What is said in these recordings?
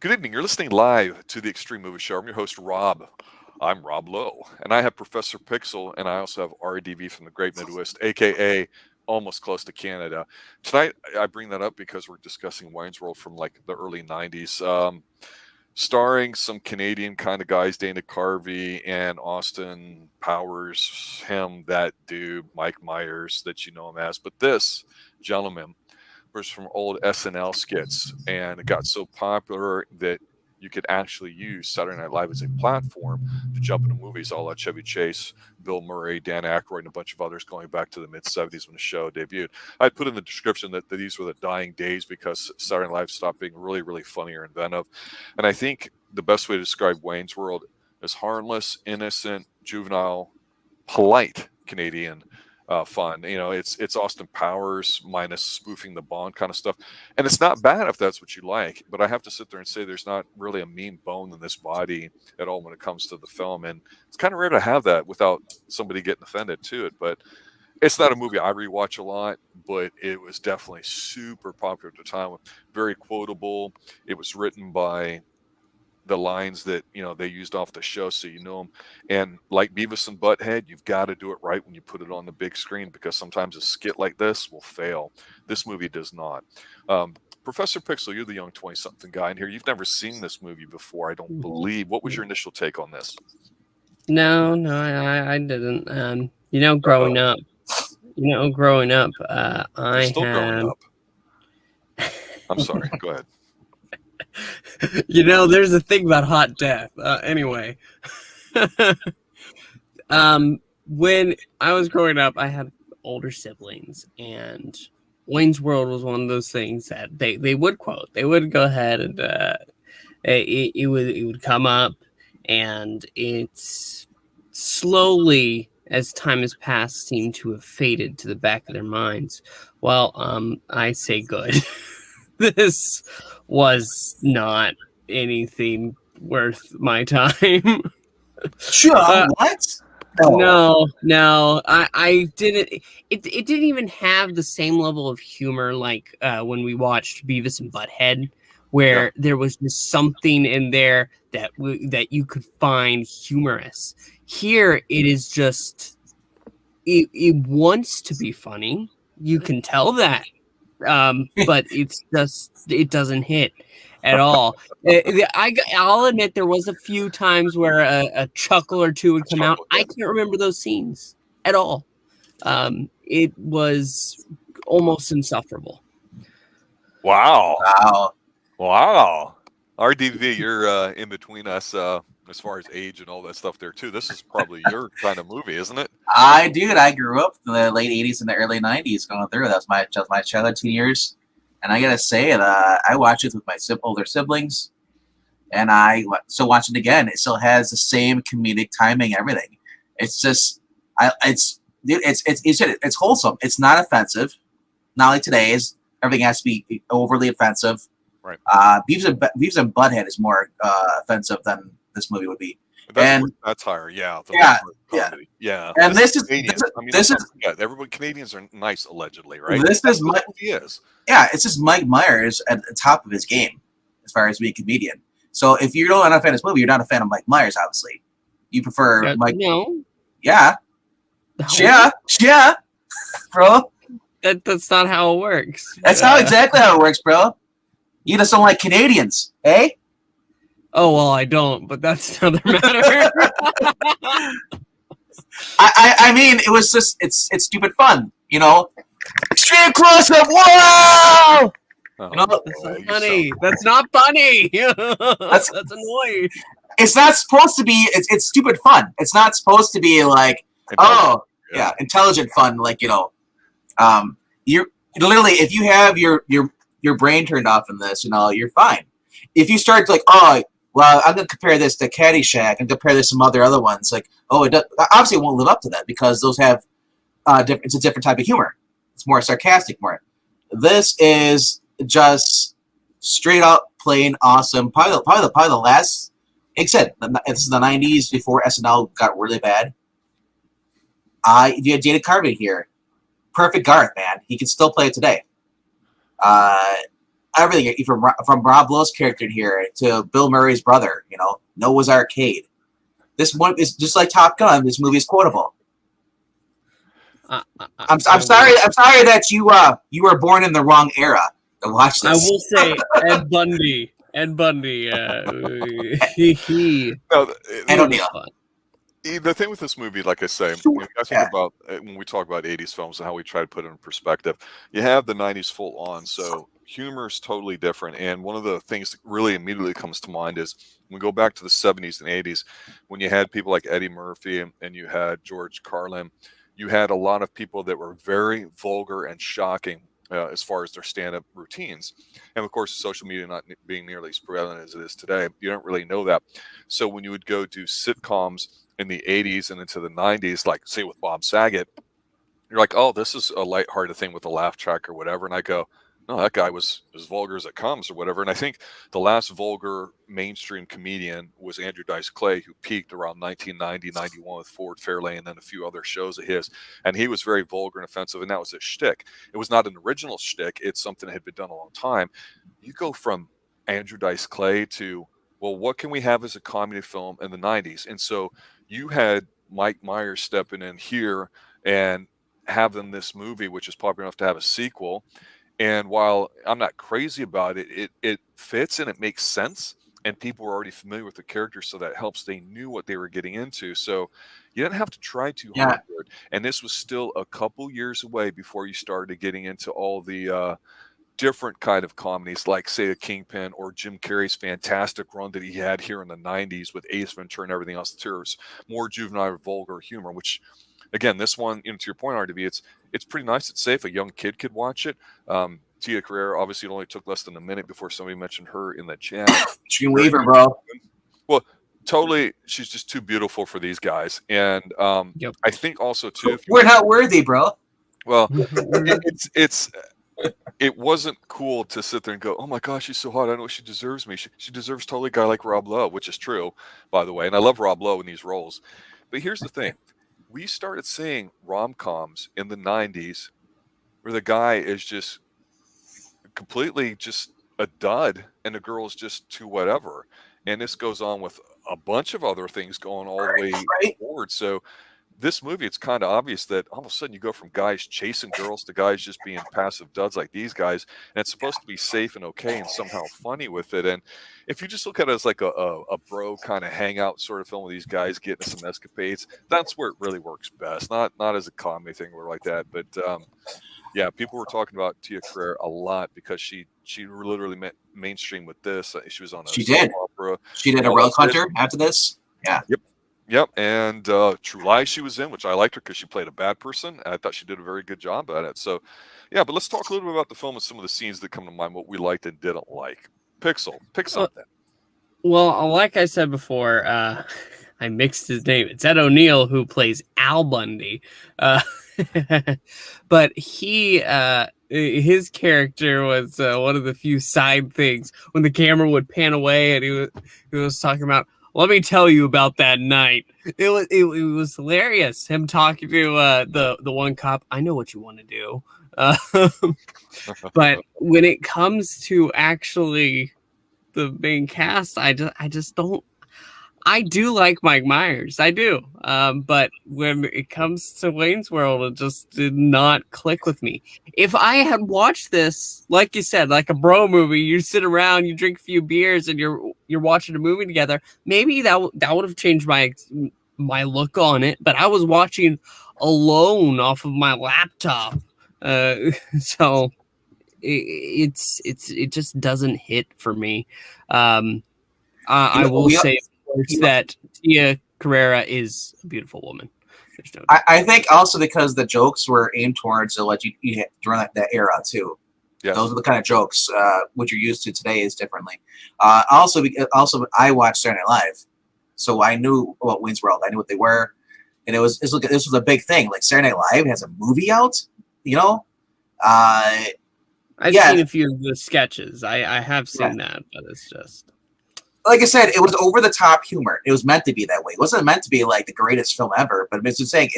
Good evening. You're listening live to the Xtreme Movie Show. I'm your host, Rob. I'm Rob Lowe, and I have Professor Pixel, and I also have RDV from the Great Midwest, aka almost close to Canada. Tonight, I bring that up because we're discussing Wayne's World from like the early '90s, starring some Canadian kind of guys, Dana Carvey and Austin Powers, him, that dude, Mike Myers, that you know him as. But this gentleman was from old SNL skits, and it got so popular that you could actually use Saturday Night Live as a platform to jump into movies all like Chevy Chase, Bill Murray, Dan Aykroyd, and a bunch of others going back to the mid 70s when the show debuted. I'd put in the description that these were the dying days because Saturday Night Live stopped being really, really funny or inventive. And I think the best way to describe Wayne's World is harmless, innocent, juvenile, polite Canadian fun. You know, it's Austin Powers minus spoofing the Bond kind of stuff, and it's not bad if that's what you like. But I have to sit there and say there's not really a mean bone in this body at all when it comes to the film, and it's kind of rare to have that without somebody getting offended to it. But it's not a movie I rewatch a lot, but it was definitely super popular at the time, very quotable. It was written by the lines that they used off the show, so you know them. And like Beavis and Butthead, you've got to do it right when you put it on the big screen, because sometimes a skit like this will fail. This movie does not. Professor Pixel, you're the young 20-something guy in here. You've never seen this movie before, I don't believe. What was your initial take on this? No, I didn't. Growing up, I still growing had. up. I'm sorry. Go ahead. There's a thing about hot death. Anyway, when I was growing up, I had older siblings, and Wayne's World was one of those things that they would quote. They would go ahead and it would come up, and it's slowly, as time has passed, seemed to have faded to the back of their minds. Well, I say good. This was not anything worth my time. Sure, what? No, I didn't. It didn't even have the same level of humor like when we watched Beavis and Butthead, where there was just something in there that you could find humorous. Here, it is just it wants to be funny. You can tell that. But it doesn't hit at all. I'll admit there was a few times where a chuckle or two would come out. I can't remember those scenes at all. It was almost insufferable. Wow. RDV, you're in between us as far as age and all that stuff there too. This is probably your kind of movie, isn't it? I grew up in the late 80s and the early 90s going through. That was my childhood, teen years. And I gotta say that I watched it with my older siblings, and I still watch it again. It still has the same comedic timing, everything. It's just, it's wholesome. It's not offensive. Not like today's. Everything has to be overly offensive. Right. Beavis and Butthead is more offensive than this movie would be. That's higher, yeah. Yeah. And this is everybody. Canadians are nice, allegedly, right? It's just Mike Myers at the top of his game as far as being a comedian. So if you're not a fan of this movie, you're not a fan of Mike Myers, obviously. You prefer Mike. No. Yeah, bro. That's not how it works. That's exactly how it works, bro. You just don't like Canadians, eh? Oh, well, I don't, but that's another matter. I mean, it was just, it's stupid fun, Extreme close-up, whoa! That's not funny. That's not funny. That's annoying. It's not supposed to be, it's stupid fun. It's not supposed to be like, intelligent fun, like, you're literally, if you have your brain turned off in this, you're fine. If you start like, well, I'm going to compare this to Caddyshack and compare this to some other ones, like, obviously it won't live up to that because those have, it's a different type of humor. It's more sarcastic, more. This is just straight up plain awesome. Probably the last, like I said, this is the 90s before SNL got really bad. You had Dana Carvey here. Perfect Garth, man. He can still play it today. everything from Rob Lowe's character here to Bill Murray's brother. Noah's Arcade. This one is just like Top Gun. This movie is quotable. I'm sorry that you were born in the wrong era to watch this. I will say Ed Bundy. Ed O'Neill. The thing with this movie, like I say, I think about when we talk about 80s films and how we try to put it in perspective, you have the 90s full on, so humor is totally different. And one of the things that really immediately comes to mind is when we go back to the 70s and 80s, when you had people like Eddie Murphy and you had George Carlin, you had a lot of people that were very vulgar and shocking as far as their stand-up routines. And of course, social media not being nearly as prevalent as it is today, you don't really know that. So when you would go do sitcoms in the 80s and into the 90s, like say with Bob Saget, you're like, oh, this is a lighthearted thing with a laugh track or whatever. And I go, no, that guy was as vulgar as it comes or whatever. And I think the last vulgar mainstream comedian was Andrew Dice Clay, who peaked around 1990, 91 with Ford Fairlane and then a few other shows of his. And he was very vulgar and offensive, and that was his shtick. It was not an original shtick. It's something that had been done a long time. You go from Andrew Dice Clay to, well, what can we have as a comedy film in the 90s? And so you had Mike Myers stepping in here and having this movie, which is popular enough to have a sequel. And while I'm not crazy about it, it fits and it makes sense. And people were already familiar with the characters, so that helps. They knew what they were getting into. So you didn't have to try too hard for it. And this was still a couple years away before you started getting into all the different kind of comedies, like, say, a Kingpin or Jim Carrey's fantastic run that he had here in the 90s with Ace Ventura and everything else. There's more juvenile, vulgar humor, which, again, this one, to your point, RDB, it's pretty nice. It's safe. A young kid could watch it. Tia Carrere, obviously, it only took less than a minute before somebody mentioned her in the chat. Extreme Weaver, bro. Well, totally. She's just too beautiful for these guys. And I think also, too, we're not worthy, bro. Well, it wasn't cool to sit there and go, oh my gosh, she's so hot. I know she deserves me. She deserves totally a guy like Rob Lowe, which is true, by the way. And I love Rob Lowe in these roles. But here's the thing. We started seeing rom-coms in the 90s where the guy is just completely just a dud and the girl is just too whatever. And this goes on with a bunch of other things going all the way forward. So this movie, it's kind of obvious that all of a sudden you go from guys chasing girls to guys just being passive duds like these guys, and it's supposed to be safe and okay and somehow funny with it. And if you just look at it as like a bro kind of hangout sort of film with these guys getting some escapades, that's where it really works best. Not as a comedy thing or like that, but yeah, people were talking about Tia Carrere a lot because she literally went mainstream with this. She was on a opera. She did a Rogue Hunter after this. Yeah. Yep, and True Lies she was in, which I liked her because she played a bad person. I thought she did a very good job at it. So, yeah, but let's talk a little bit about the film and some of the scenes that come to mind, what we liked and didn't like. Pixel, pick something. Well, like I said before, I mixed his name. It's Ed O'Neill who plays Al Bundy. But his character was one of the few side things when the camera would pan away and he was talking about, let me tell you about that night. It was hilarious. Him talking to the one cop. I know what you want to do. But when it comes to actually the main cast, I just don't. I do like Mike Myers. I do. But when it comes to Wayne's World, it just did not click with me. If I had watched this, like you said, like a bro movie, you sit around, you drink a few beers, and you're watching a movie together, maybe that would have changed my look on it. But I was watching alone off of my laptop. So it just doesn't hit for me. I will say that Tia Carrere is a beautiful woman. I think also because the jokes were aimed towards what you hit during that era too. Yes. Those are the kind of jokes which you're used to today is differently. Also, I watched Saturday Night Live, so I knew about Wayne's World. I knew what they were, and this was a big thing. Like Saturday Night Live has a movie out, you know. I've seen a few of the sketches. I have seen that, but it's just. Like I said, it was over the top humor. It was meant to be that way. It wasn't meant to be like the greatest film ever, but it's just saying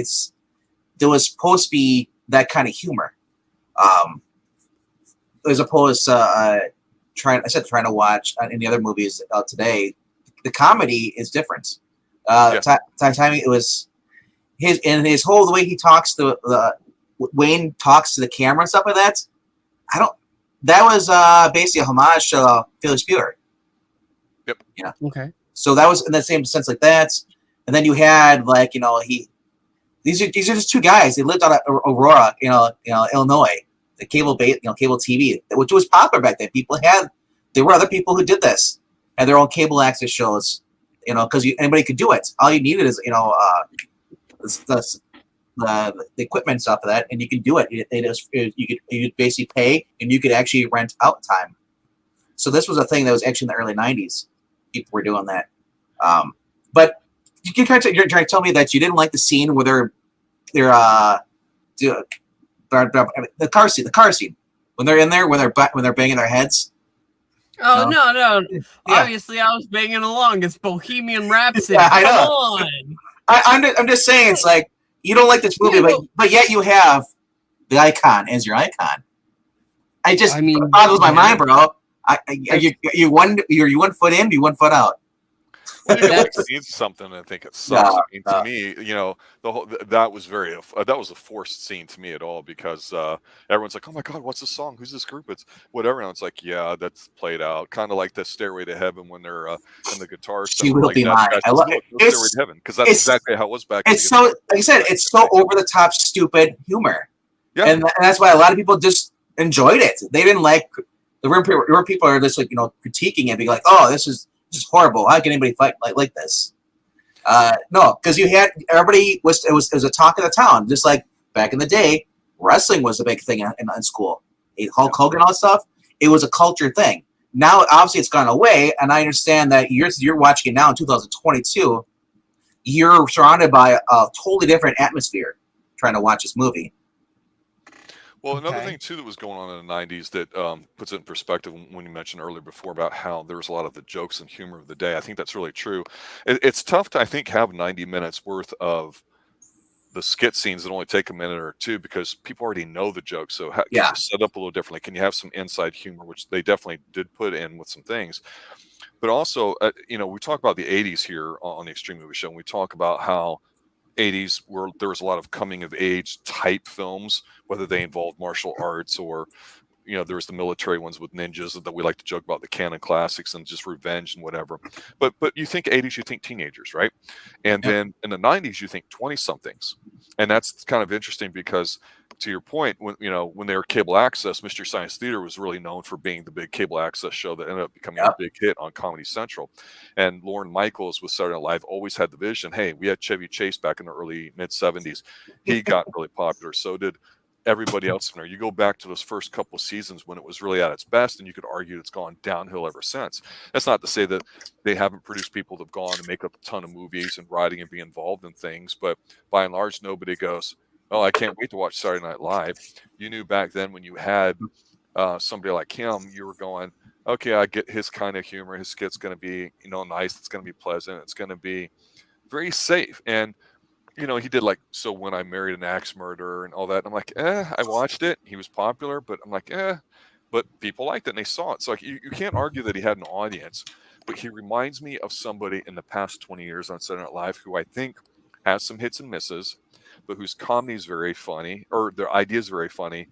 there was supposed to be that kind of humor. As opposed to trying to watch any other movies today, the comedy is different. Timing, it was his whole the way he talks the Wayne talks to the camera and stuff like that. That was basically a homage to Philly Spieler. Yep. Yeah. Okay. So that was in the same sense like that. And then you had these are just two guys. They lived out of Aurora, Illinois. The cable TV, which was popular back then. There were other people who did this, had their own cable access shows. Because anybody could do it. All you needed is the equipment and stuff of that, and you can do it. You could basically pay, and you could actually rent out time. So this was a thing that was actually in the early '90s. People were doing that. But you're trying to tell me that you didn't like the scene where the car scene when they're in there when they're banging their heads. Oh no! Yeah. Obviously, I was banging along. It's Bohemian Rhapsody. Yeah, I know. Come on. I'm just saying, it's like you don't like this movie, but yet you have the icon as your icon. It boggles my mind, bro. You're 1 foot in, you're 1 foot out. Well, you can see something and think it sucks. To me, that was a forced scene to me at all, because everyone's like, "Oh my God, what's this song? Who's this group?" It's whatever, and it's like, yeah, that's played out, kind of like the Stairway to Heaven when they're in the guitar. She will be mine. I love it. Stairway to Heaven, because that's exactly how it was back. It's so, like I said, it's so over the top, stupid humor, and that's why a lot of people just enjoyed it. They didn't like the room. People are just critiquing it, being like, "Oh, this is horrible. How can anybody fight like this?" No, because you had everybody it was a talk of the town. Just like back in the day, wrestling was a big thing in school. Hulk Hogan, all that stuff. It was a culture thing. Now, obviously, it's gone away, and I understand that you're watching it now in 2022. You're surrounded by a totally different atmosphere trying to watch this movie. Well, another thing, too, that was going on in the 90s that puts it in perspective when you mentioned earlier before about how there was a lot of the jokes and humor of the day. I think that's really true. It's tough to, I think, have 90 minutes worth of the skit scenes that only take a minute or two, because people already know the jokes. So can you set up a little differently? Can you have some inside humor, which they definitely did put in with some things? But also, we talk about the 80s here on the Xtreme Movie Show, and we talk about how 80s where there was a lot of coming of age type films, whether they involved martial arts or there was the military ones with ninjas that we like to joke about, the canon classics and just revenge and whatever. But you think 80s, you think teenagers, right? And then in the 90s you think 20 somethings. And that's kind of interesting, because to your point, when they were cable access, Mystery Science Theater was really known for being the big cable access show that ended up becoming a big hit on Comedy Central. And Lorne Michaels with Saturday Night Live always had the vision. Hey, we had Chevy Chase back in the early mid 70s. He got really popular. So did everybody else in there. You go back to those first couple of seasons when it was really at its best, and you could argue it's gone downhill ever since. That's not to say that they haven't produced people that have gone and make up a ton of movies and writing and be involved in things, but by and large, nobody goes, "Oh, I can't wait to watch Saturday Night Live." You knew back then when you had somebody like him, you were going, "Okay, I get his kind of humor. His skit's going to be, nice. It's going to be pleasant. It's going to be very safe." And he did like So When I Married an Axe Murderer and all that. And I'm like, I watched it. He was popular, but I'm like, but people liked it and they saw it. So like, you can't argue that he had an audience, but he reminds me of somebody in the past 20 years on Saturday Night Live who I think has some hits and misses, but whose comedy is very funny, or their idea is very funny.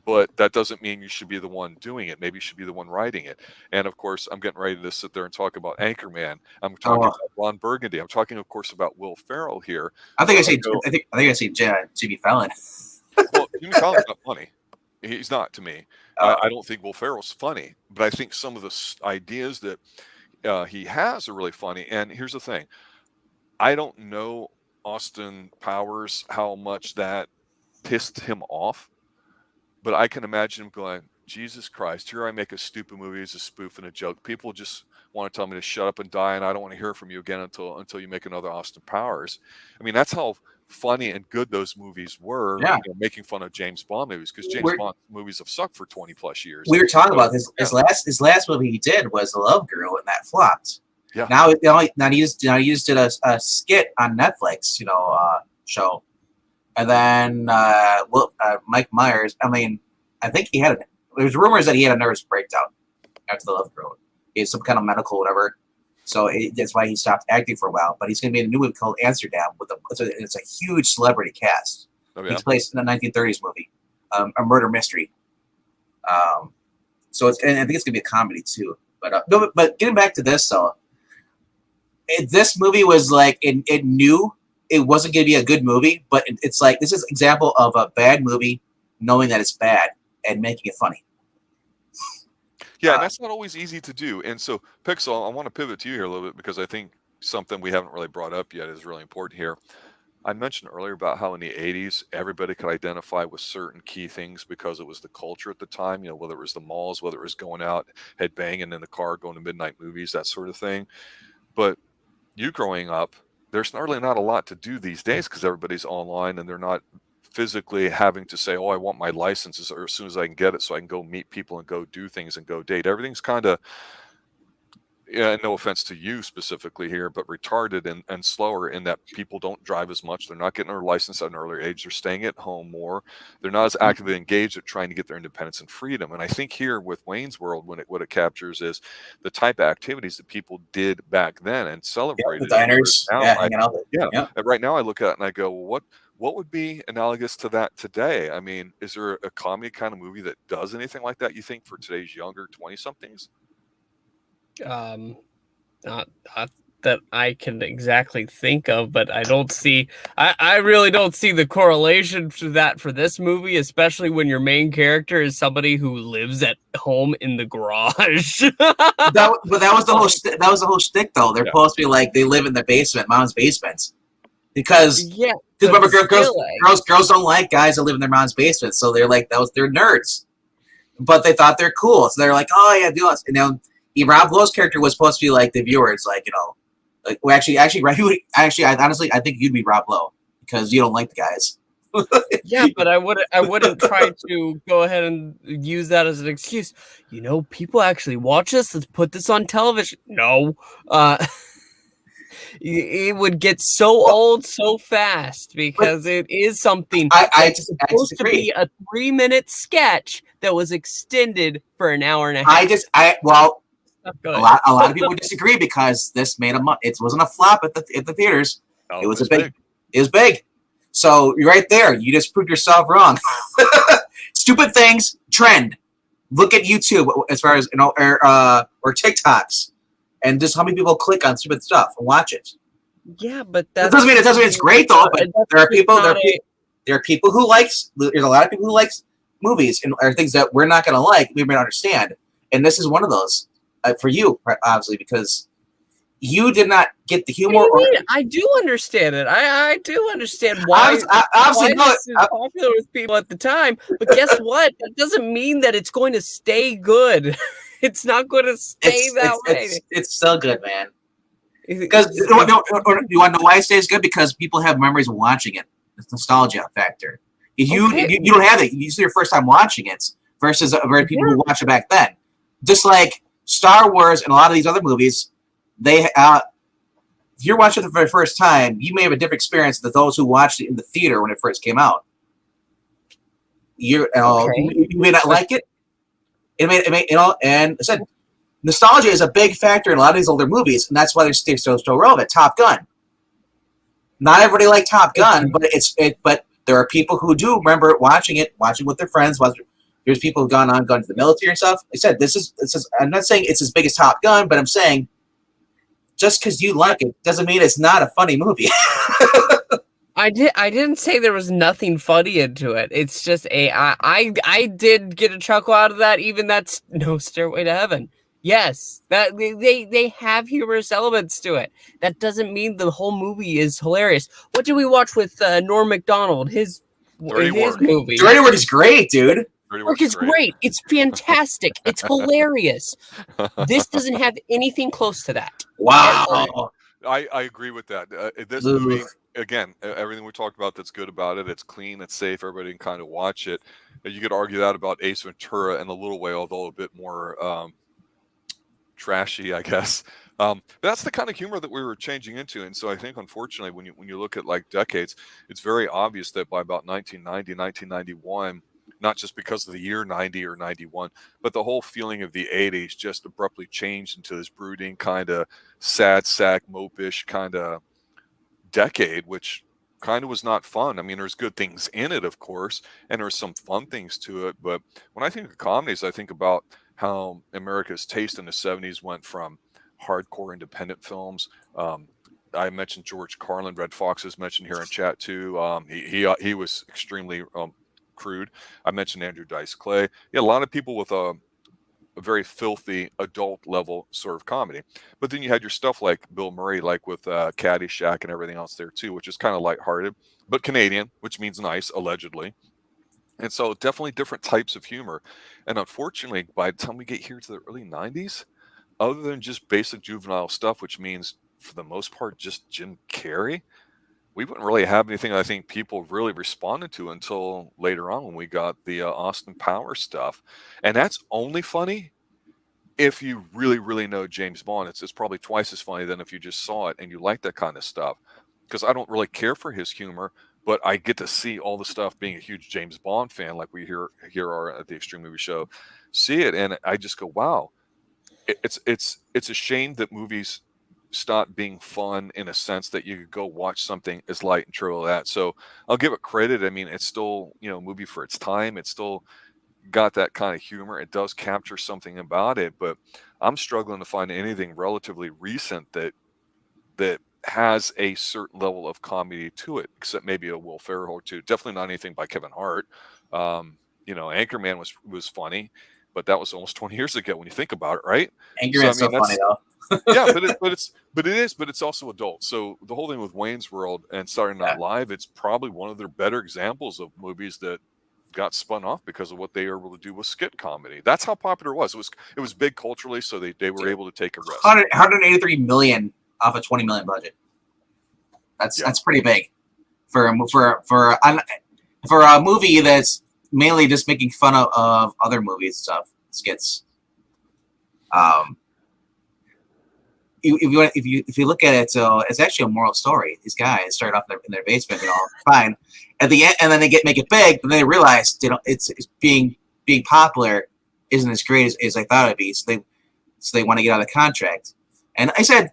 But that doesn't mean you should be the one doing it. Maybe you should be the one writing it. And of course, I'm getting ready to sit there and talk about Anchorman. I'm talking about Ron Burgundy. I'm talking, of course, about Will Ferrell here. I think I say Jimmy Fallon. Well, Jimmy Fallon's not funny. He's not to me. I don't think Will Ferrell's funny, but I think some of the ideas that he has are really funny. And here's the thing: I don't know Austin Powers how much that pissed him off. But I can imagine him going, "Jesus Christ, here I make a stupid movie as a spoof and a joke. People just want to tell me to shut up and die, and I don't want to hear from you again until you make another Austin Powers." I mean, that's how funny and good those movies were, making fun of James Bond movies, because James Bond movies have sucked for 20 plus years. We were talking about his last movie he did was The Love Guru, and that flopped. Yeah. Now he just did a skit on Netflix, show. And then Mike Myers, I think there's rumors that he had a nervous breakdown after the Love Grown. He had some kind of medical whatever. So that's why he stopped acting for a while. But he's going to be in a new movie called Amsterdam. It's a huge celebrity cast. Oh, yeah. He's placed in a 1930s movie, a murder mystery. So and I think it's going to be a comedy too. But getting back to this though, this movie was like it knew it wasn't going to be a good movie, but it's like this is an example of a bad movie knowing that it's bad and making it funny. Yeah, and that's not always easy to do. And so, Pixel, I want to pivot to you here a little bit because I think something we haven't really brought up yet is really important here. I mentioned earlier about how in the 80s, everybody could identify with certain key things because it was the culture at the time, whether it was the malls, whether it was going out, head banging in the car, going to midnight movies, that sort of thing. But you growing up, there's really not a lot to do these days because everybody's online and they're not physically having to say, oh, I want my licenses or as soon as I can get it so I can go meet people and go do things and go date. Everything's kind of, no offense to you specifically here, but retarded and slower in that people don't drive as much. They're not getting their license at an earlier age. They're staying at home more. They're not as actively engaged at trying to get their independence and freedom. And I think here with Wayne's World, what it captures is the type of activities that people did back then and celebrated. The diners, hanging out. Right now I look at it and I go, well, what would be analogous to that today? I mean, is there a comedy kind of movie that does anything like that, you think, for today's younger 20-somethings? Not that I can exactly think of, but I don't see. I really don't see the correlation to that for this movie, especially when your main character is somebody who lives at home in the garage. That was the whole. That was the whole shtick, though. They're supposed to be like they live in the basement, mom's basements, because remember, girls don't like guys that live in their mom's basement, so they're like they're nerds, but they thought they're cool, so they're like, oh yeah, do us, and now. Rob Lowe's character was supposed to be like the viewer. It's like, honestly, I think you'd be Rob Lowe because you don't like the guys. Yeah, but I wouldn't try to go ahead and use that as an excuse. People actually watch this. Let's put this on television. No, it would get so old so fast because it is something. It's supposed to be a 3-minute sketch that was extended for an hour and a half. A lot of people disagree because this made it wasn't a flop at the theaters. Oh, it was big. It was big. So you're right there. You just proved yourself wrong. Stupid things trend. Look at YouTube as far as or TikToks, and just how many people click on stupid stuff and watch it. Yeah, but that doesn't mean it's great though. But there are people. There are people who likes. There's a lot of people who likes movies and or things that we're not going to like. We may not understand, and this is one of those. For you, obviously, because you did not get the humor. I do understand it. I do understand why. Obviously, this is popular with people at the time. But guess what? That doesn't mean that it's going to stay good. It's not going to stay that way. It's still good, man. Because you want to know why it stays good? Because people have memories of watching it. It's nostalgia factor. You don't have it. You see your first time watching it versus people who watched it back then. Just like Star Wars and a lot of these other movies, if you're watching it for the very first time, you may have a different experience than those who watched it in the theater when it first came out. You may not like it. And I said, nostalgia is a big factor in a lot of these older movies, and that's why they're still relevant. Top Gun. Not everybody liked Top Gun, but there are people who do remember watching with their friends. There's people who've gone to the military and stuff. I said, this is. I'm not saying it's as big as Top Gun, but I'm saying just because you like it doesn't mean it's not a funny movie. I didn't say there was nothing funny into it. It's just I did get a chuckle out of that. Even that's No Stairway to Heaven. Yes, that they have humorous elements to it. That doesn't mean the whole movie is hilarious. What did we watch with Norm Macdonald? His movie. Dirty Work is great, dude. Work is great. It's fantastic. It's hilarious. This doesn't have anything close to that. Wow. I agree with that. This movie, again, everything we talked about that's good about it, it's clean, it's safe, everybody can kind of watch it. You could argue that about Ace Ventura and The Little Way, although a bit more trashy, I guess. But that's the kind of humor that we were changing into. And so I think, unfortunately, when you look at like decades, it's very obvious that by about 1990, 1991, not just because of the year 90 or 91, but the whole feeling of the 80s just abruptly changed into this brooding kind of sad sack, mopish kind of decade, which kind of was not fun. I mean, there's good things in it, of course, and there's some fun things to it. But when I think of comedies, I think about how America's taste in the 70s went from hardcore independent films. I mentioned George Carlin, Red Fox is mentioned here in chat too. He was extremely crude. I mentioned Andrew Dice Clay. Yeah, a lot of people with a very filthy adult level sort of comedy. But then you had your stuff like Bill Murray, like with Caddyshack and everything else there too, which is kind of lighthearted, but Canadian, which means nice, allegedly. And so definitely different types of humor. And unfortunately, by the time we get here to the early 90s, other than just basic juvenile stuff, which means for the most part just Jim Carrey, we wouldn't really have anything I think people really responded to until later on when we got the Austin Powers stuff. And that's only funny if you really, really know James Bond. It's probably twice as funny than if you just saw it and you like that kind of stuff. Because I don't really care for his humor, but I get to see all the stuff being a huge James Bond fan, like we here are at the Extreme Movie Show, see it, and I just go, wow. It's a shame that movies stop being fun in a sense that you could go watch something as light and trivial as that. So I'll give it credit. I mean, it's still, a movie for its time. It's still got that kind of humor. It does capture something about it, but I'm struggling to find anything relatively recent that has a certain level of comedy to it, except maybe a Will Ferrell or two. Definitely not anything by Kevin Hart. Anchorman was funny, but that was almost 20 years ago when you think about it, right? Anchorman's so funny though. Yeah, but it's also adult. So the whole thing with Wayne's World and Saturday Night Live, it's probably one of their better examples of movies that got spun off because of what they were able to do with skit comedy. That's how popular it was. It was big culturally, so they were able to take a risk. 183 million off a 20 million budget. That's pretty big for a movie that's mainly just making fun of other movies stuff, skits. If you look at it, so it's actually a moral story. These guys start off in their basement, fine. At the end, and then they make it big, and then they realize it's being popular isn't as great as I thought it'd be. So they want to get out of the contract. And I said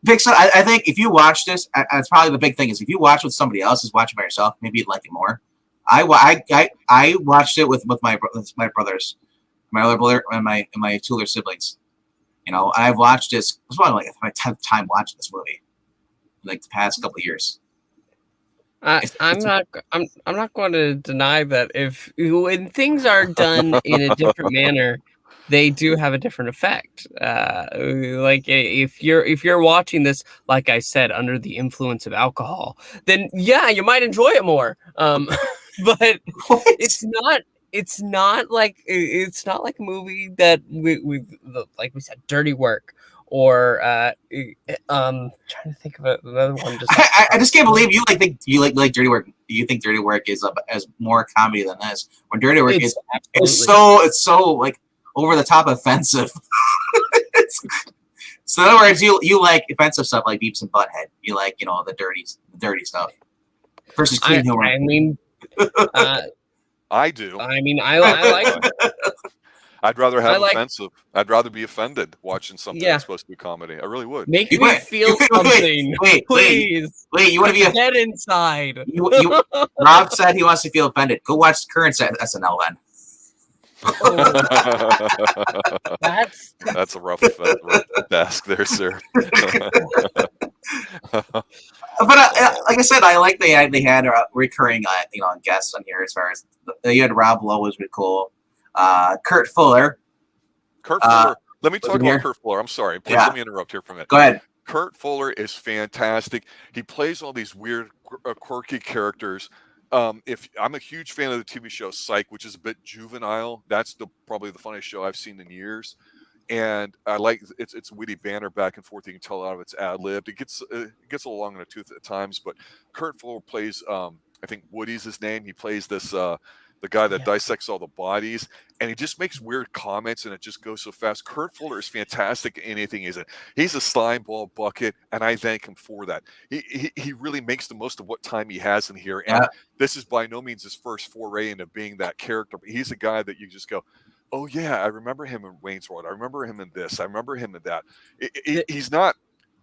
Pixel, I think if you watch this, that's probably the big thing is if you watch with somebody else is watching by yourself, maybe you'd like it more. I watched it with my brothers, my other brother, and my two other siblings. I've watched this. It was probably like my 10th time watching this movie, like the past couple of years. I'm not going to deny that when things are done in a different manner, they do have a different effect. Like if you're watching this, like I said, under the influence of alcohol, then yeah, you might enjoy it more. But it's not like a movie that we like we said, Dirty Work, or trying to think of another one. I just can't believe you like Dirty Work. You think Dirty Work is as more comedy than this? When Dirty Work it's so like over the top offensive. So in other words, you like offensive stuff like Beavis and Butthead. You like the dirty stuff versus clean humor. I mean. I do. I mean, I like. I'd rather have offensive. I'd rather be offended watching something that's supposed to be comedy. I really would. Make me feel something. Please. Wait, you want to be head inside. Rob said he wants to feel offended. Go watch the current SNL then. That's a rough task there, sir. But like I said, I like they had recurring guests on here. As far as you had Rob Lowe was really cool. Kurt Fuller. Let me talk about Kurt Fuller. I'm sorry. Please let me interrupt here for a minute. Go ahead. Kurt Fuller is fantastic. He plays all these weird, quirky characters. If I'm a huge fan of the TV show Psych, which is a bit juvenile. That's probably the funniest show I've seen in years. And I like it's witty banter back and forth. You can tell a lot of it's ad-libbed. It gets a little long in the tooth at times, but Kurt Fuller plays I think Woody's his name. He plays this the guy that dissects all the bodies, and he just makes weird comments, and it just goes so fast. Kurt Fuller is fantastic at anything he's in. He's a slime ball bucket, and I thank him for that. He really makes the most of what time he has in here, and this is by no means his first foray into being that character, but he's a guy that you just go, oh yeah, I remember him in Wayne's World. I remember him in this. I remember him in that. He's not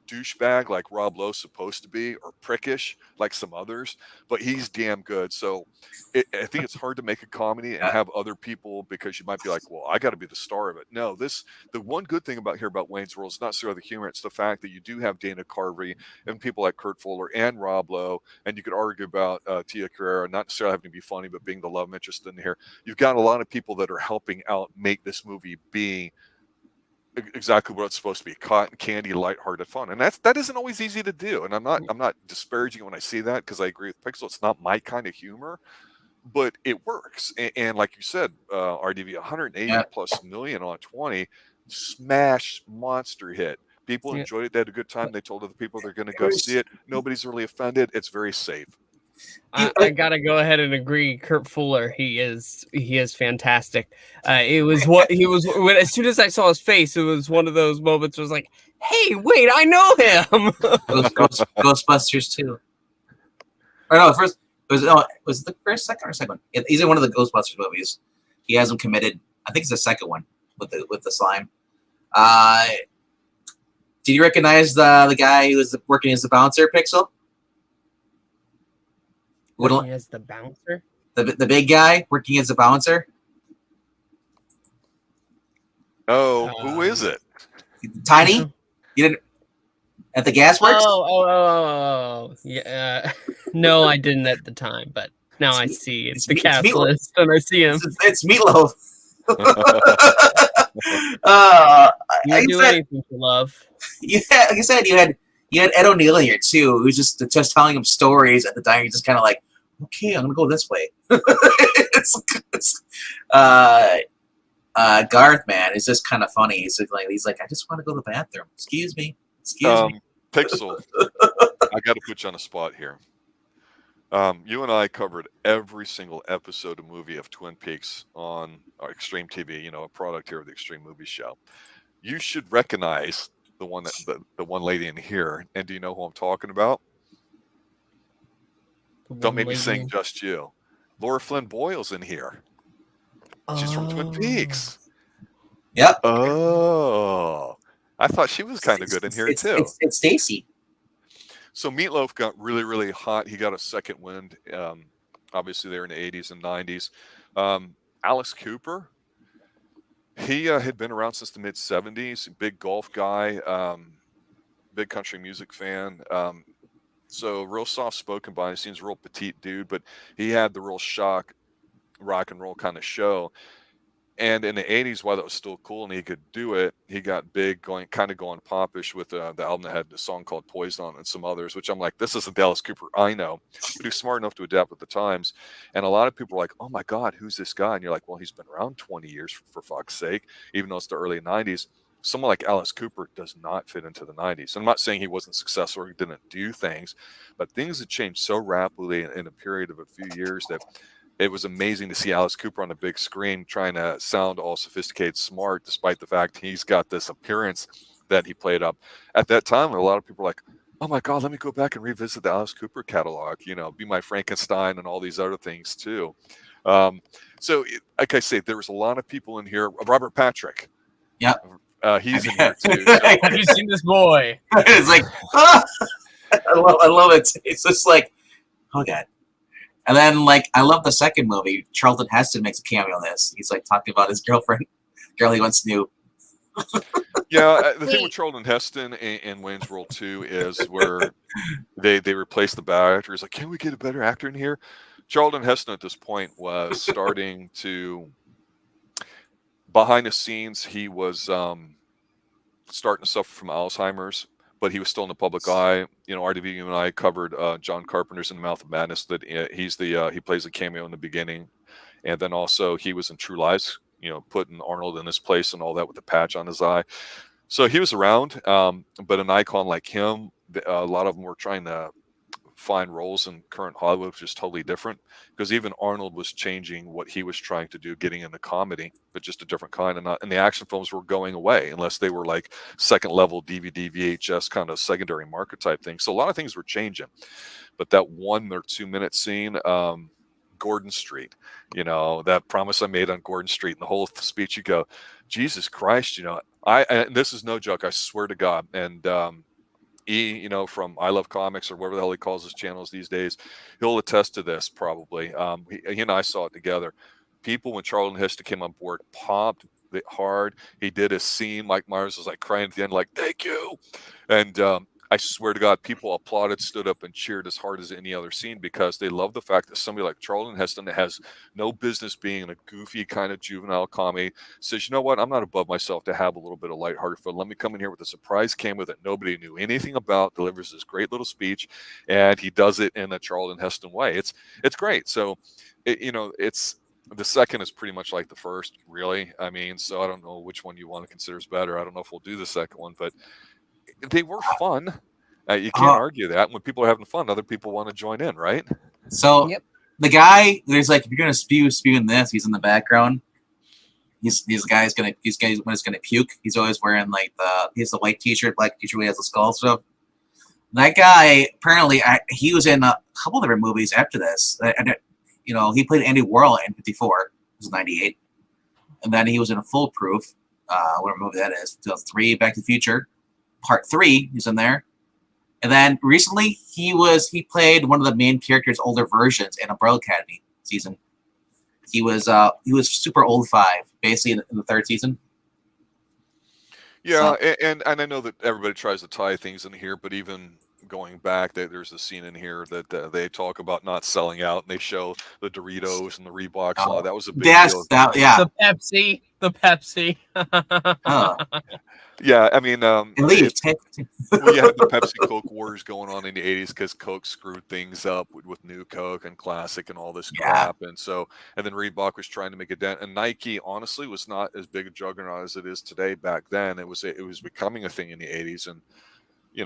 douchebag like Rob Lowe's supposed to be, or prickish like some others, but he's damn good. So I think it's hard to make a comedy and have other people, because you might be like, well, I got to be the star of it. No, the one good thing about Wayne's World is not necessarily the humor, it's the fact that you do have Dana Carvey and people like Kurt Fuller and Rob Lowe, and you could argue about Tia Carrera not necessarily having to be funny, but being the love interest in here. You've got a lot of people that are helping out make this movie be exactly what it's supposed to be: cotton candy, lighthearted fun. And that isn't always easy to do. And I'm not disparaging it when I say that, because I agree with Pixel. It's not my kind of humor, but it works. And like you said, RDV, 180 plus million on 20, smash monster hit. People enjoyed it. They had a good time. They told other people they're going to go see it. Nobody's really offended. It's very safe. I gotta go ahead and agree. Kurt Fuller, he is fantastic. It was what he was when, as soon as I saw his face, it was one of those moments where I was like, "Hey, wait, I know him." Ghostbusters 2. Or no, first was it the first, second, or second one? He's in one of the Ghostbusters movies. He has him committed. I think it's the second one with the slime. Did you recognize the guy who was working as the bouncer, Pixel? Working as the bouncer? The big guy working as a bouncer? Oh, who is it? Tiny? You didn't at the gasworks? Oh. Yeah. No, I didn't at the time, but now I see it's the cast list and I see him. It's Meatloaf. You do anything for love. Yeah, like I said, you had Ed O'Neill here too, who's just telling him stories at the time. He's just kind of like, okay, I'm gonna go this way. Garth, man, is just kind of funny. He's like, I just want to go to the bathroom. Excuse me. Pixel, I got to put you on the spot here. You and I covered every single episode of movie of Twin Peaks on Xtreme TV, a product here of the Xtreme Movie Show. You should recognize the one lady in here. And do you know who I'm talking about? Don't make me sing Just You. Laura Flynn Boyle's in here. She's from Twin Peaks. Yep. Oh, I thought she was kind of good in here too. It's Stacy. So Meatloaf got really, really hot. He got a second wind. Obviously, they were in the 80s and 90s. Alice Cooper, he had been around since the mid 70s. Big golf guy, big country music fan. So real soft spoken behind the scenes, real petite dude, but he had the real shock rock and roll kind of show. And in the 80s, while that was still cool and he could do it, he got big, going popish with the album that had a song called Poison on and some others, which I'm like, this isn't Alice Cooper, I know. But he's smart enough to adapt with the times. And a lot of people are like, oh my God, who's this guy? And you're like, well, he's been around 20 years for fuck's sake, even though it's the early 90s. Someone like Alice Cooper does not fit into the 90s. And I'm not saying he wasn't successful or he didn't do things, but things had changed so rapidly in a period of a few years that it was amazing to see Alice Cooper on the big screen trying to sound all sophisticated, smart, despite the fact he's got this appearance that he played up. At that time, a lot of people were like, oh my God, let me go back and revisit the Alice Cooper catalog, Be My Frankenstein and all these other things too. Like I say, there was a lot of people in here. Robert Patrick. Yeah. He's in here too. So. Have you seen this boy? It's like, I love it. It's just like, oh God. And then, I love the second movie. Charlton Heston makes a cameo in this. He's talking about his girl he once knew. Yeah, the thing with Charlton Heston and Wayne's World 2 is where they replace the bad actor. It's like, can we get a better actor in here? Charlton Heston at this point was starting to, behind the scenes, he was starting to suffer from Alzheimer's, but he was still in the public eye. RDV, you and I covered John Carpenter's In the Mouth of Madness. That he plays a cameo in the beginning, and then also he was in True Lies. Putting Arnold in his place and all that with the patch on his eye. So he was around, but an icon like him, a lot of them were trying to find roles in current Hollywood, which is totally different, because even Arnold was changing what he was trying to do, getting into comedy, but just a different kind. And the action films were going away unless they were like second level DVD, VHS kind of secondary market type thing. So a lot of things were changing. But that 1 or 2 minute scene, Gordon Street, that promise I made on Gordon Street, and the whole speech, you go, Jesus Christ, and this is no joke, I swear to God. And E, from I Love Comics or whatever the hell he calls his channels these days, he'll attest to this probably. He and I saw it together. People, when Charlton Heston came on board, popped it hard. He did a scene. Mike Myers was like crying at the end, like, thank you. And I swear to God, people applauded, stood up, and cheered as hard as any other scene, because they love the fact that somebody like Charlton Heston, that has no business being in a goofy kind of juvenile comedy, says, you know what, I'm not above myself to have a little bit of lighthearted fun. Let me come in here with a surprise cameo that nobody knew anything about, delivers this great little speech, and he does it in a Charlton Heston way. It's great. So, it's the second is pretty much like the first, really. I mean, so I don't know which one you want to consider is better. I don't know if we'll do the second one, but they were fun. You can't argue that. When people are having fun, other people want to join in, right? So the guy, there's like, if you're gonna spew in this, he's in the background. He's the guy when he's gonna puke. He's always wearing he has the white t-shirt, black t-shirt, he has the skull stuff. That guy, apparently, he was in a couple different movies after this. He played Andy Warhol in 54. It was 98. And then he was in a Foolproof, whatever movie that is, 2003, Back to the Future. Part 3, he's in there. And then recently, he played one of the main characters' older versions in Umbrella Academy season. He was Super Old 5, basically in the third season. Yeah, so. And I know that everybody tries to tie things in here, but even going back, there's a scene in here that they talk about not selling out, and they show the Doritos and the Reeboks. That was a big deal. The Pepsi. Yeah, I mean, we had the Pepsi Coke wars going on in the 80s because Coke screwed things up with New Coke and Classic and all this crap, and then Reebok was trying to make a dent, and Nike honestly was not as big a juggernaut as it is today. Back then, it was becoming a thing in the 80s, and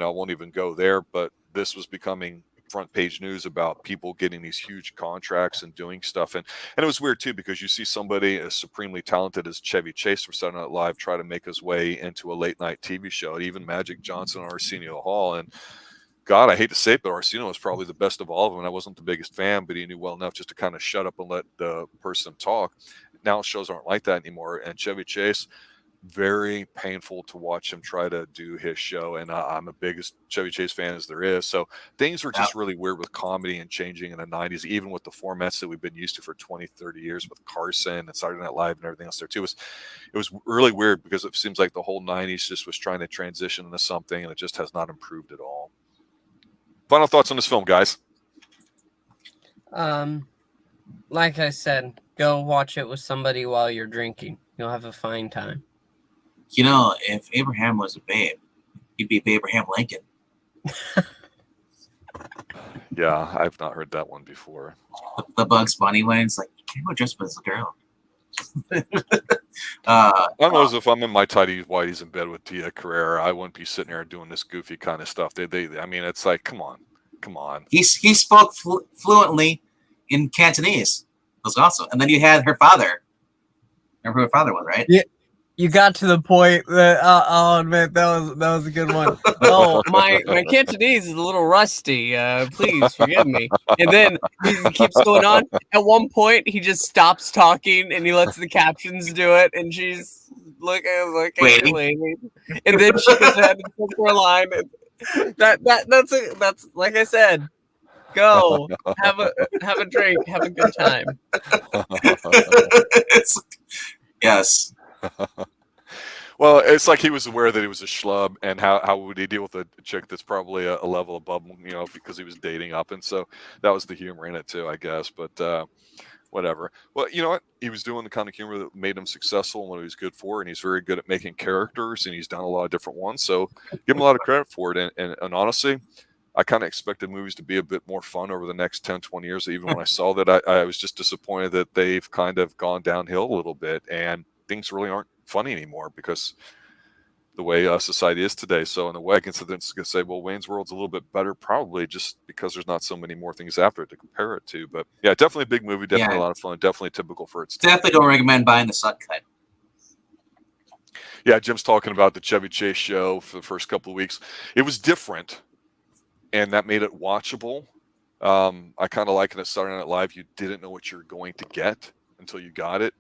I won't even go there, but this was becoming front page news about people getting these huge contracts and doing stuff. And it was weird too, because you see somebody as supremely talented as Chevy Chase from Saturday Night Live try to make his way into a late night TV show, even Magic Johnson or Arsenio Hall. And God, I hate to say it, but Arsenio was probably the best of all of them. And I wasn't the biggest fan, but he knew well enough just to kind of shut up and let the person talk. Now shows aren't like that anymore. And Chevy Chase, very painful to watch him try to do his show, and I'm the biggest Chevy Chase fan as there is. So things were just really weird with comedy and changing in the 90s, even with the formats that we've been used to for 20, 30 years with Carson and Saturday Night Live and everything else there too. It was really weird, because it seems like the whole 90s just was trying to transition into something, and it just has not improved at all. Final thoughts on this film, guys? Like I said, go watch it with somebody while you're drinking. You'll have a fine time. If Abraham was a babe, he'd be Abraham Lincoln. Yeah, I've not heard that one before. The Bugs Bunny one, it's like, you can't go dressed up as a girl. I don't know, as if I'm in my tidy whities in bed with Tia Carrera, I wouldn't be sitting there doing this goofy kind of stuff. I mean, it's like, come on. He spoke fluently in Cantonese. It was awesome. And then you had her father. Remember who her father was, right? Yeah. You got to the point that I'll admit that was a good one. Oh, my Cantonese is a little rusty. Please forgive me. And then he keeps going on. At one point, he just stops talking and he lets the captions do it. And she's looking, waiting. And then she goes ahead and puts her line. And that's like I said. Go have a drink, have a good time. Yes. Well, it's like he was aware that he was a schlub, and how would he deal with a chick that's probably a level above him, because he was dating up, and so that was the humor in it too, I guess. But whatever. Well, you know what? He was doing the kind of humor that made him successful and what he was good for, and he's very good at making characters, and he's done a lot of different ones. So give him a lot of credit for it. And honestly, I kind of expected movies to be a bit more fun over the next 10, 20 years. Even when I saw that, I was just disappointed that they've kind of gone downhill a little bit, and things really aren't funny anymore, because the way society is today. So in a way, I can sit there and say, well, Wayne's World's a little bit better, probably just because there's not so many more things after it to compare it to. But yeah, definitely a big movie, definitely a lot of fun, definitely typical for its time. Definitely don't recommend buying the Sut cut. Yeah, Jim's talking about the Chevy Chase show for the first couple of weeks. It was different, and that made it watchable. I kind of like it at Saturday Night Live. You didn't know what you're going to get until you got it.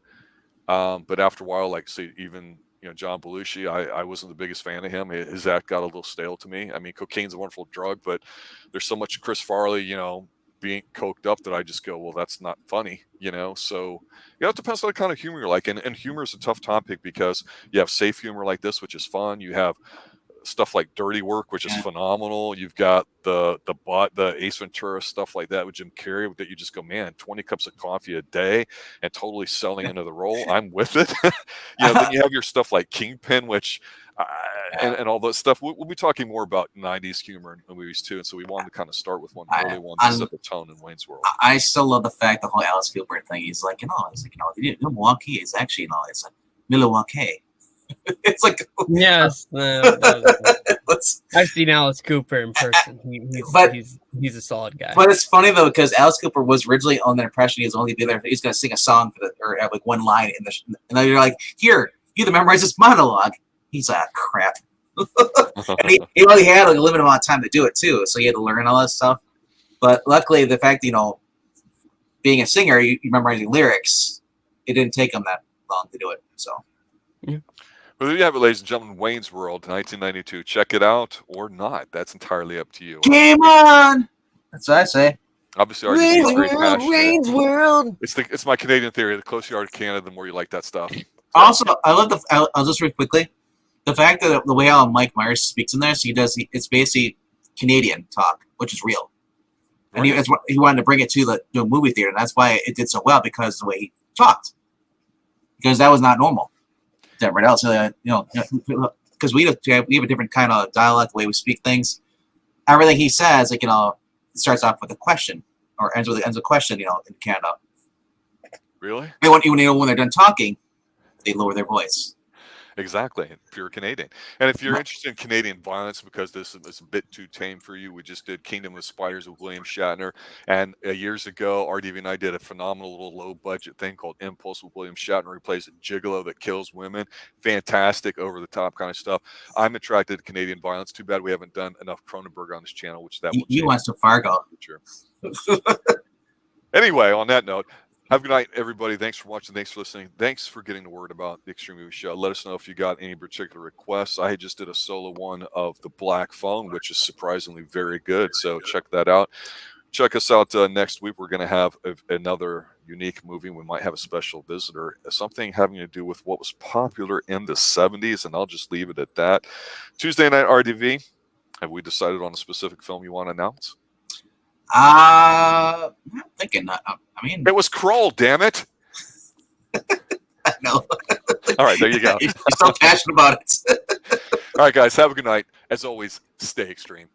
But after a while, like say even John Belushi, I wasn't the biggest fan of him. His act got a little stale to me. I mean, cocaine's a wonderful drug, but there's so much Chris Farley, being coked up that I just go, well, that's not funny, So it depends on the kind of humor you like, and humor is a tough topic because you have safe humor like this, which is fun. You have stuff like Dirty Work, which is phenomenal. You've got the Ace Ventura stuff like that with Jim Carrey that you just go, man, 20 cups of coffee a day and totally selling into the role. I'm with it. Then you have your stuff like Kingpin, which and all that stuff. We'll be talking more about 90s humor in movies too. And so we wanted to kind of start with one early one to set the tone in Wayne's World. I still love the fact the whole Alice Cooper thing. He's like, Milwaukee is actually, it's like Milwaukee. It's like yes, I've seen Alice Cooper in person. He's a solid guy. But it's funny though because Alice Cooper was originally on the impression he was only be there. He's going to sing a song or have like one line in the, and then you're like, here, you have to memorize this monologue. He's like, crap. And he only had like a limited amount of time to do it too, so he had to learn all that stuff. But luckily, the fact being a singer, you memorizing lyrics, it didn't take him that long to do it. So. Yeah. Well, there you have it, ladies and gentlemen. Wayne's World, 1992. Check it out or not. That's entirely up to you. Game on! That's what I say. Obviously, Wayne's World. It's my Canadian theory. The closer you are to Canada, the more you like that stuff. Also, I love I'll just real quickly. The fact that the way how Mike Myers speaks in there, so it's basically Canadian talk, which is real. And he wanted to bring it to the movie theater, and that's why it did so well, because the way he talked. Because that was not normal. Everyone else, because we have a different kind of dialect, the way we speak things. Everything he says, it starts off with a question or ends with a question. In Canada, really, when they're done talking, they lower their voice. Exactly, pure Canadian. And if you're interested in Canadian violence, because this is a bit too tame for you, we just did Kingdom of Spiders with William Shatner. And years ago, RDV and I did a phenomenal little low-budget thing called Impulse with William Shatner. He plays a gigolo that kills women. Fantastic, over-the-top kind of stuff. I'm attracted to Canadian violence. Too bad we haven't done enough Cronenberg on this channel, which that will change. You went to Fargo. Anyway, on that note, have a good night, everybody. Thanks for watching. Thanks for listening. Thanks for getting the word about the Xtreme Movie Show. Let us know if you got any particular requests. I just did a solo one of The Black Phone, which is surprisingly very good. So check that out. Check us out next week. We're going to have another unique movie. We might have a special visitor, something having to do with what was popular in the 70s, and I'll just leave it at that. Tuesday night RDV. Have we decided on a specific film you want to announce? I'm thinking. I mean, it was Kroll, damn it. I know. All right, there you go. You're so passionate about it. All right, guys, have a good night. As always, stay extreme.